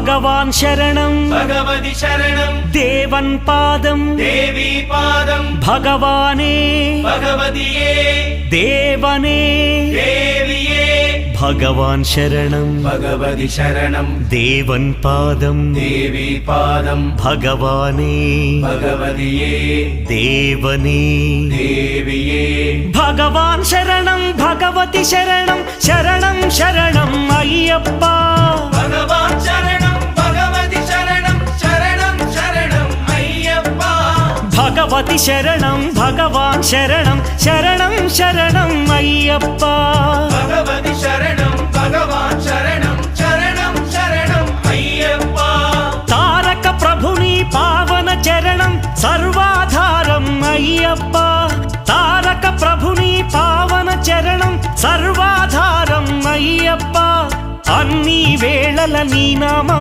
భగవాన్ శరణం భగవతి శరణం దేవన్ పాదం దేవి పాదం భగవానే భగవతియే దేవనే దేవియే భగవాన్ శరణం భగవతి శరణం దేవన్ పాదం దేవి పాదం భగవానే భగవతియే దేవనే దేవియే భగవాన్ శరణం భగవతి శరణం శరణం శరణం అయ్యప్ప భగవాన్ శరణం భగవతి శరణం శరణం శరణం అయ్యప్ప భగవతి శరణం భగవాన్ శరణం శరణం శరణం అయ్యప్ప భగవతి శరణం భగవాన్ శరణం శరణం శరణం అయ్యప్ప తారక ప్రభుని పావన చరణం సర్వాధారం అయ్యప్ప తారక ప్రభుని పావన చరణం సర్వాధారం అయ్యప్ప అన్ని వేళల నీ నామ